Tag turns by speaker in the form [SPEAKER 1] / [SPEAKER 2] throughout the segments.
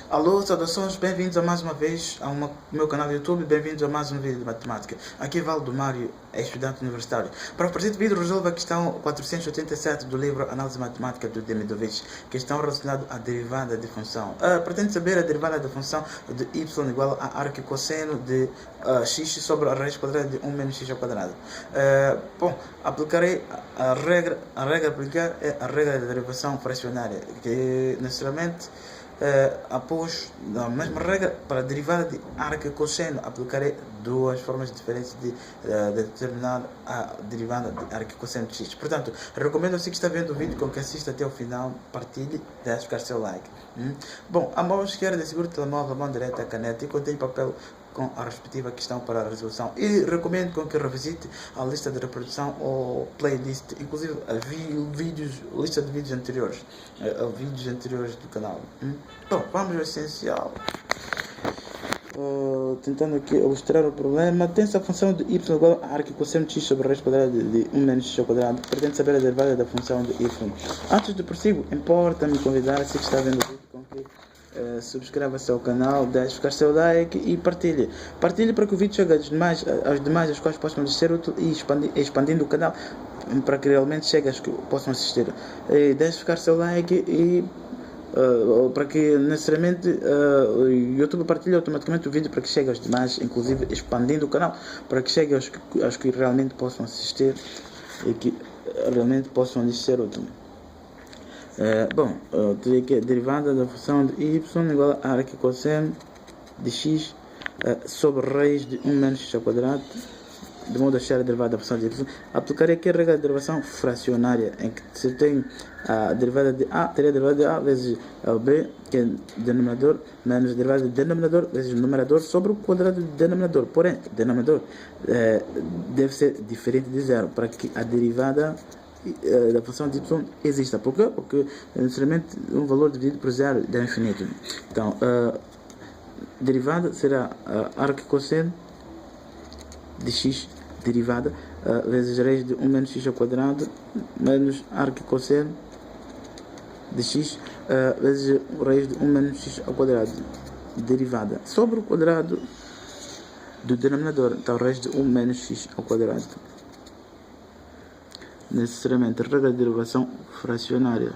[SPEAKER 1] Alô, saudações, bem-vindos a mais uma vez ao meu canal do YouTube, bem-vindos a mais um vídeo de matemática. Aqui é Valdo Mário, é estudante universitário. Para o presente vídeo resolvo a questão 487 do livro Análise Matemática do Demidovich, questão relacionada à derivada de função. Pretende saber a derivada da função de y igual a arco e cosseno de x sobre a raiz quadrada de 1 menos x ao quadrado. Bom, aplicarei a regra a aplicar é a regra da derivação fracionária, que necessariamente após a mesma regra para a derivada de arco e cosseno aplicarei duas formas diferentes de determinar a derivada de arco e cosseno de x. Portanto, recomendo você que está vendo o vídeo com que assista até o final, partilhe, deixe ficar seu like. Bom, a mão esquerda segura o telemóvel, a mão direita a caneta e contém papel com a respectiva questão para a resolução. E recomendo com que revisite a lista de reprodução ou playlist, inclusive a lista de vídeos anteriores, do canal. Bom, vamos ao essencial. Tentando aqui ilustrar o problema. Tem-se a função de y igual a arco e cosseno de x sobre a raiz quadrada de 1 menos x ao quadrado. Pretende saber a derivada da função de y. Antes de prossigo, importa-me convidar, se está vendo o vídeo, com que subscreva-se ao canal, deixe ficar seu like e partilhe. Partilhe para que o vídeo chegue aos demais, aos quais possam lhes ser útil, e expandindo o canal para que realmente chegue aos que possam assistir. Deixe ficar seu like e para que necessariamente o YouTube partilhe automaticamente o vídeo para que chegue aos demais, inclusive expandindo o canal para que chegue aos que realmente possam assistir e que realmente possam lhes ser útil. Bom, teria que a derivada da função de y igual a arco e cosseno de x sobre raiz de 1 menos x ao quadrado, de modo a achar a derivada da função de y. Aplicarei aqui a regra da derivação fracionária, em que se tem a derivada de a, teria a derivada de a vezes b, que é denominador, menos a derivada de denominador vezes numerador sobre o quadrado do denominador. Porém, o denominador deve ser diferente de zero para que a derivada da função de y exista. Por quê? Porque necessariamente um valor dividido por zero dá infinito. Então, derivada será arco e cosseno de x, derivada vezes raiz de 1 menos x ao quadrado menos arco e cosseno de x vezes raiz de 1 menos x ao quadrado, derivada sobre o quadrado do denominador, então raiz de 1 menos x ao quadrado. Necessariamente a regra de derivação fracionária.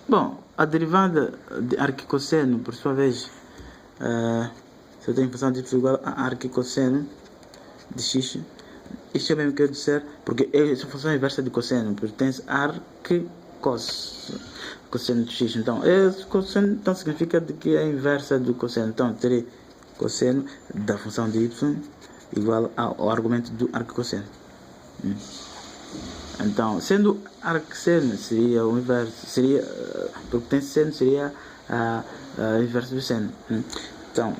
[SPEAKER 1] Bom, a derivada de arco e cosseno, por sua vez, se eu tenho função de y igual a arco e cosseno de x, isto é mesmo que eu disser, porque essa função é inversa de cosseno, pertence a arco e cosseno de x. Então, esse cosseno então, significa de que é a inversa do cosseno. Então, terei cosseno da função de y igual ao argumento do arco e cosseno. Então, sendo arco-seno seria o inverso, porque tem seno, seria a inverso do seno. Então,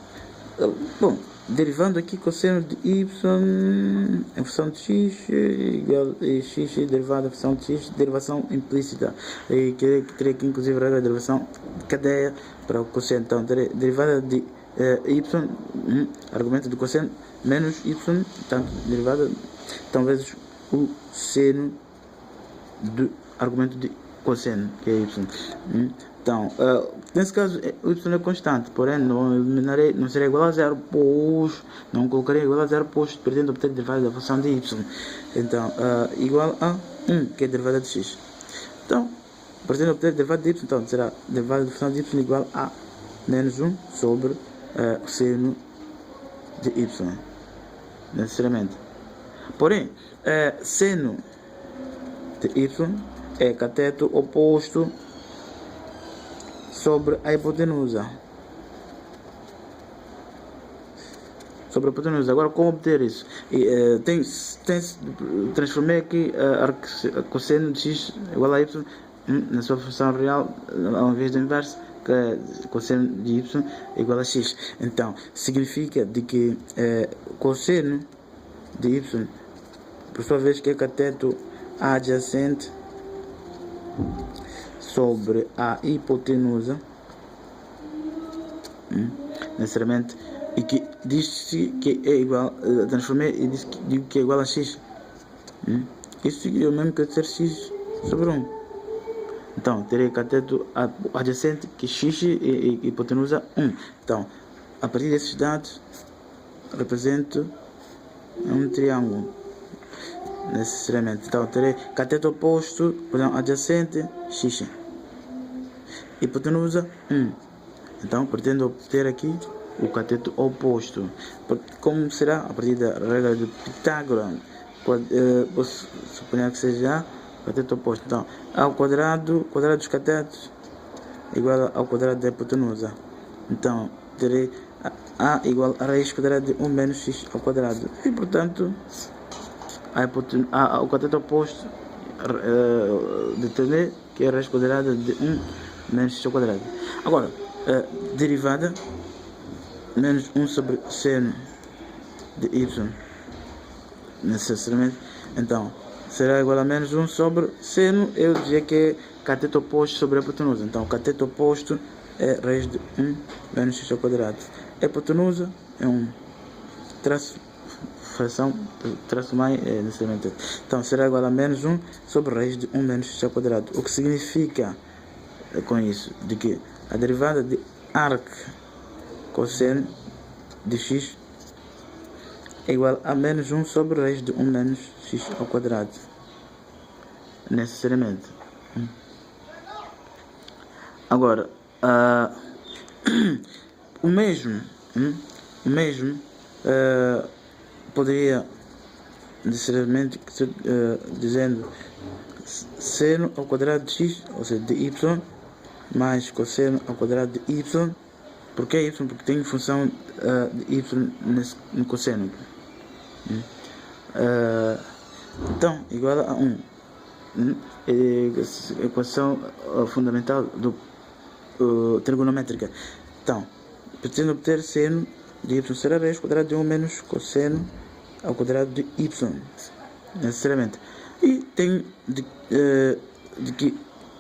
[SPEAKER 1] bom, derivando aqui cosseno de y em função de x igual a x derivada da função de x, derivação implícita, e que teria aqui inclusive a regra de derivação de cadeia para o cosseno. Então, terei derivada de y, argumento do cosseno, menos y, portanto, derivada, então, vezes o seno do argumento de cosseno, que é y. Então, nesse caso, o y é constante, porém não eliminarei, não será igual a zero, pois não colocarei igual a zero, pois pretendo obter a derivada da função de y. Então, igual a 1, que é a derivada de x. Então, pretendo obter a derivada de y, então será a derivada da função de y igual a menos 1 sobre o seno de y, necessariamente. Porém, seno de y é cateto oposto sobre a hipotenusa. Agora, como obter isso? Transformei aqui cosseno de x igual a y na sua função real, ao invés do inverso, que é cosseno de y igual a x. Então, significa de que cosseno de y, por sua vez, que é cateto adjacente sobre a hipotenusa, necessariamente, e que diz-se que é igual, transformei e digo que é igual a x. Isso seria o mesmo que dizer x sobre 1. Então, terei cateto adjacente que x e hipotenusa 1. Então, a partir desses dados, represento um triângulo, necessariamente. Então, terei cateto oposto, portanto, adjacente, x. Hipotenusa 1. Então, pretendo obter aqui o cateto oposto. Como será? A partir da regra de Pitágoras, posso suponher que seja cateto oposto. Então, ao quadrado dos catetos igual ao quadrado da hipotenusa. Então, terei a igual a raiz quadrada de 1 menos x ao quadrado. E, portanto, o cateto oposto determina que é a raiz quadrada de 1 menos x ao quadrado. Agora, derivada menos 1 sobre seno de y, necessariamente, então será igual a menos 1 sobre seno. Eu dizia que é cateto oposto sobre a hipotenusa. Então, cateto oposto é raiz de 1 menos x ao quadrado. A hipotenusa é um traço mais necessariamente. Então, será igual a menos 1 sobre raiz de 1 menos x ao quadrado. O que significa com isso? De que a derivada de arc cosseno de x é igual a menos 1 sobre raiz de 1 menos x ao quadrado. Necessariamente. Agora, o mesmo poderia necessariamente dizendo seno ao quadrado de x, ou seja, de y, mais cosseno ao quadrado de y. Por que y? Porque tem função de y no cosseno. Então, igual a 1. Equação fundamental do trigonométrica. Então, pretendo obter seno de y será raiz quadrada de 1 menos cosseno ao quadrado de y, necessariamente. E tem de que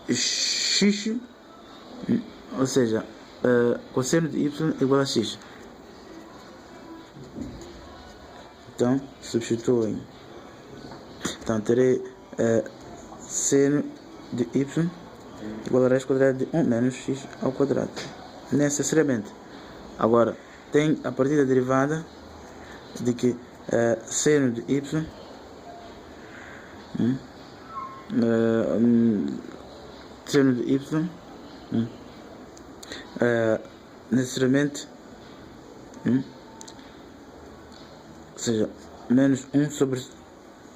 [SPEAKER 1] x, ou seja, cosseno de y igual a x. Então, substituem. Então, terei seno de y igual a raiz quadrada de 1 menos x ao quadrado, necessariamente. Agora, tem a partir da derivada de que seno de y seno de y necessariamente, ou seja, menos 1 sobre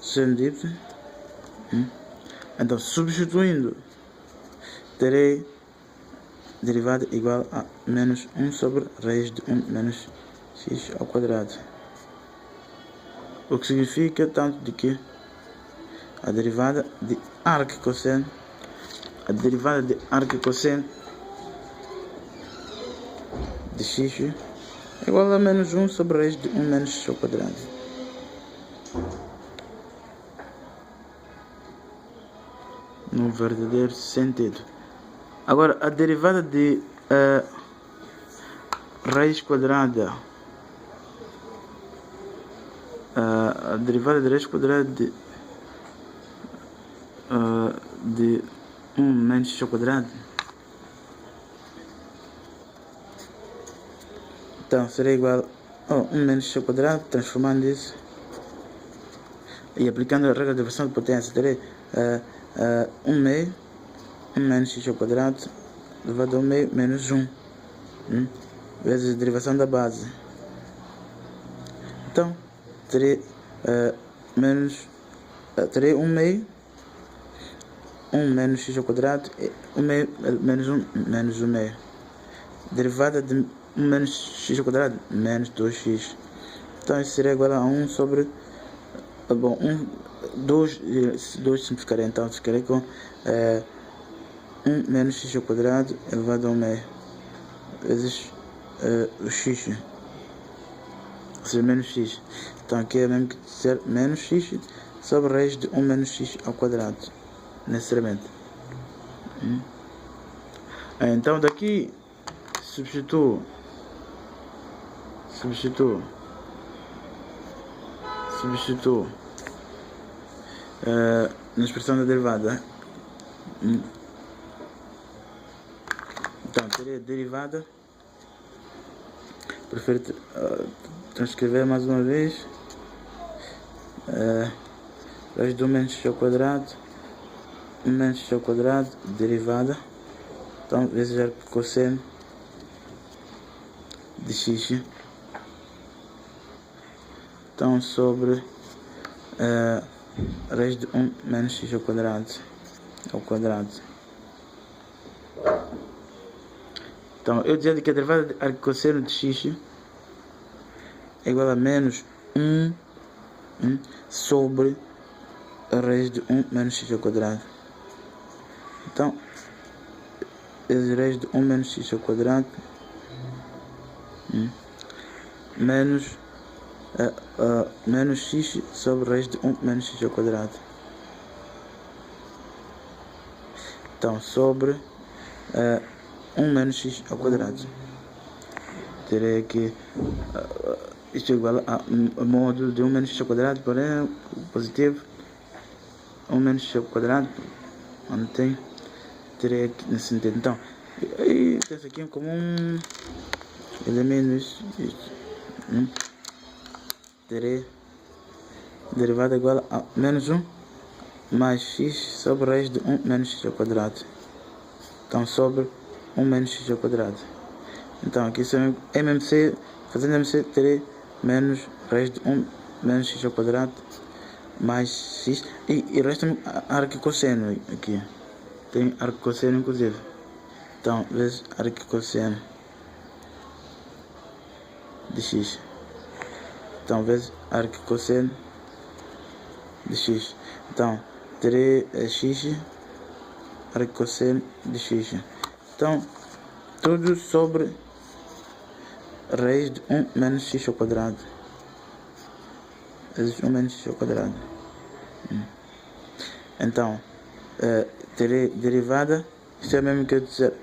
[SPEAKER 1] seno de y. Então, substituindo, terei derivada igual a menos 1 sobre raiz de 1 menos x ao quadrado. O que significa tanto de que a derivada de arc cosseno de x é igual a menos 1 sobre raiz de 1 menos x ao quadrado. No verdadeiro sentido. Agora, a derivada de raiz quadrada a derivada de raiz quadrada de 1 menos x ao quadrado, então será igual a 1 menos x ao quadrado, transformando isso e aplicando a regra de versão de potência, terei 1 meio 1 menos x ao quadrado elevado a 1 meio menos 1 vezes a derivação da base. Então terei terei 1 meio 1 menos x ao quadrado, 1 meio menos 1 menos 1 meio. Derivada de 1 menos x ao quadrado, menos 2x. Então isso será igual a 1 sobre 2 simplificarei, então ficarei com 1 menos x ao quadrado elevado a 1 meio vezes o x, ou seja, menos x. Então aqui é mesmo que ser menos x sobre raiz de 1 menos x ao quadrado, necessariamente. Então daqui substituo na expressão da derivada Então, teria derivada. Prefiro transcrever mais uma vez. Raiz de 1 menos x ao quadrado. 1 menos x ao quadrado, derivada. Então, vezes arco cosseno de x. Então, sobre raiz de 1 menos x ao quadrado. Então, eu dizia que a derivada de arco cosseno de x é igual a menos 1 sobre a raiz de 1 menos x ao quadrado. Então, vezes raiz de 1 menos x ao quadrado menos x sobre raiz de 1 menos x ao quadrado. Então, sobre 1 menos x ao quadrado. Terei aqui isto é igual a módulo de 1 menos x ao quadrado, porém positivo. 1 menos x ao quadrado, mantém. Terei aqui nesse sentido. Então, e tem aqui como um elimino isto. Terei derivada igual a menos 1 mais x sobre raiz de 1 menos x ao quadrado. Então, sobre 1 menos x ao quadrado. Então, aqui são MMC, fazendo MMC, terei menos raiz de 1 menos x ao quadrado mais x. E resta-me arco cosseno aqui. Tem arco cosseno inclusive. Então, vezes arco cosseno de x. Então, vezes arco cosseno de x. Então, terei x arco cosseno de x. Então, tudo sobre raiz de 1 menos x ao quadrado. Vezes 1 menos x ao quadrado. Então, terei derivada. Isto é mesmo que eu dizer.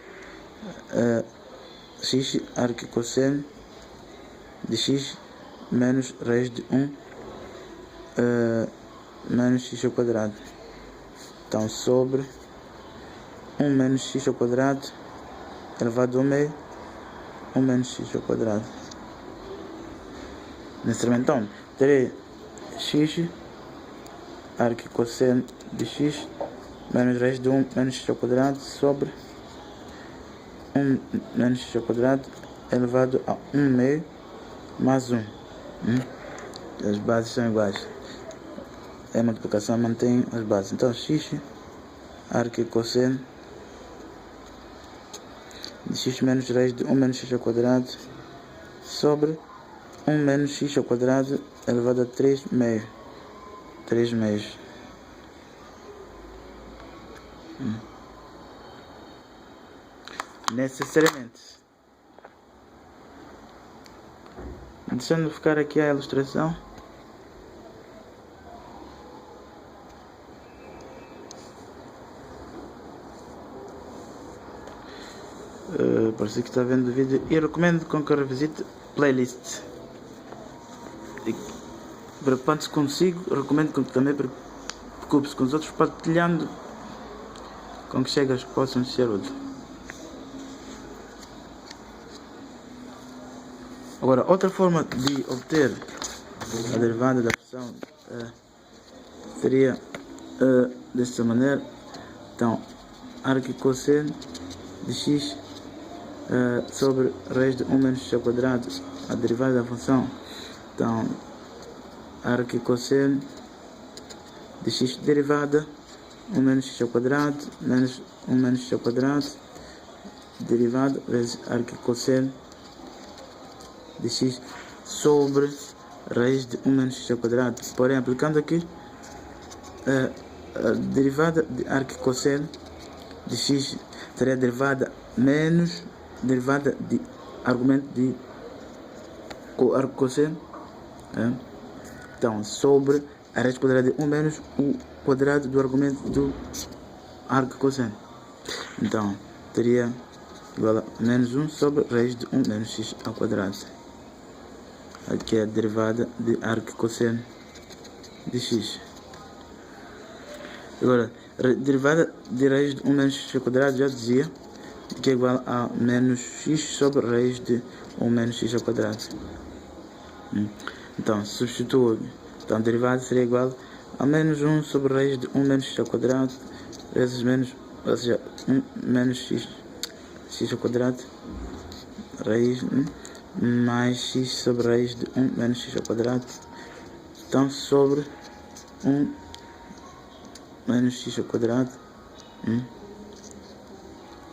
[SPEAKER 1] X arco cosseno de x menos raiz de 1 menos x ao quadrado. Então, sobre 1 menos x ao quadrado elevado ao meio 1 menos x ao quadrado. Então, terei x arco cosseno de x menos raiz de 1 menos x ao quadrado sobre 1 menos x ao quadrado elevado a 1 meio mais 1. As bases são iguais. A multiplicação mantém as bases. Então, x arco cosseno de x menos raiz de 1 menos x ao quadrado sobre 1 menos x ao quadrado elevado a 3 meios. 3 meios. Necessariamente. Deixando ficar aqui a ilustração. Parece que está vendo o vídeo e recomendo com que revisite playlist. Preocupante-se consigo, recomendo que também preocupe-se com os outros, partilhando com que chegas que possam ser úteis. Agora, outra forma de obter a derivada da função seria desta maneira. Então, arco cosseno de x sobre raiz de 1 menos x ao quadrado, a derivada da função. Então, arco cosseno de x derivada 1 menos x ao quadrado menos 1 menos x ao quadrado derivada vezes arco cosseno de x sobre raiz de 1 menos x ao quadrado. Porém, aplicando aqui a derivada de arco cosseno de x seria derivada menos derivada de argumento de arco cosseno. Então, sobre a raiz quadrada de 1 menos o quadrado do argumento do arco cosseno. Então, teria igual a menos 1 sobre raiz de 1 menos x ao quadrado. Aqui é a derivada de arco cosseno de x. Agora, derivada de raiz de 1 menos x ao quadrado, já dizia, que é igual a menos x sobre raiz de 1 menos x ao quadrado. Então, substituo. Então, a derivada seria igual a menos 1 sobre raiz de 1 menos x ao quadrado vezes menos, ou seja, 1 menos x ao quadrado raiz mais x sobre raiz de 1 menos x ao quadrado, então sobre 1 menos x ao quadrado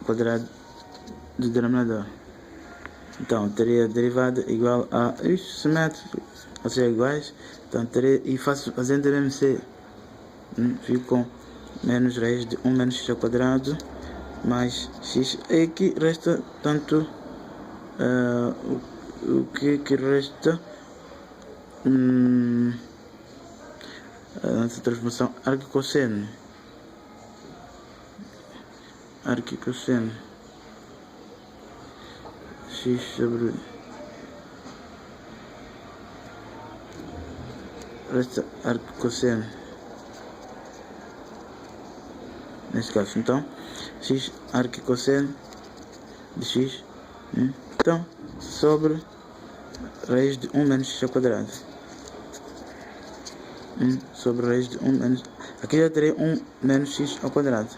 [SPEAKER 1] quadrado do denominador. Então teria a derivada igual a isto simétrico, ou seja, iguais. Então teria, e faço fazendo MMC, fico com menos raiz de 1 menos x ao quadrado mais x, e aqui resta tanto o que resta essa transformação arquicosseno x sobre resta arquicosseno neste caso. Então x arquicosseno de x, então sobre raiz de 1 menos x ao quadrado, sobre raiz de 1 menos, aqui já terei 1 menos x ao quadrado.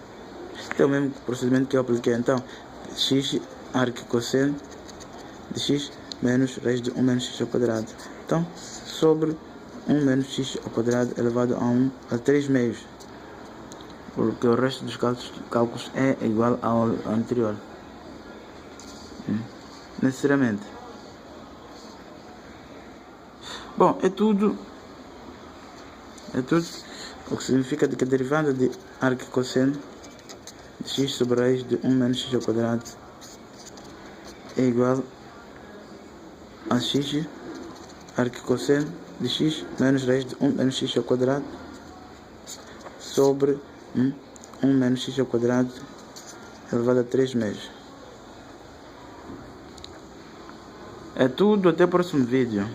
[SPEAKER 1] Então é o mesmo procedimento que eu apliquei. Então x arquicosseno de x menos raiz de 1 menos x ao quadrado, então sobre 1 menos x ao quadrado elevado a 3 meios, porque o resto dos cálculos é igual ao anterior, necessariamente. Bom, é tudo, o que significa que a derivada de arquicosseno de x sobre raiz de 1 menos x ao quadrado é igual a x arquicosseno de x menos raiz de 1 menos x ao quadrado sobre 1 menos x ao quadrado elevado a 3 meios. É tudo, até o próximo vídeo.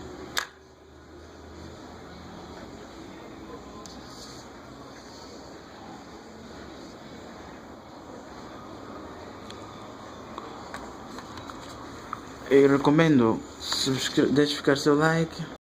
[SPEAKER 1] Eu recomendo deixe ficar seu like,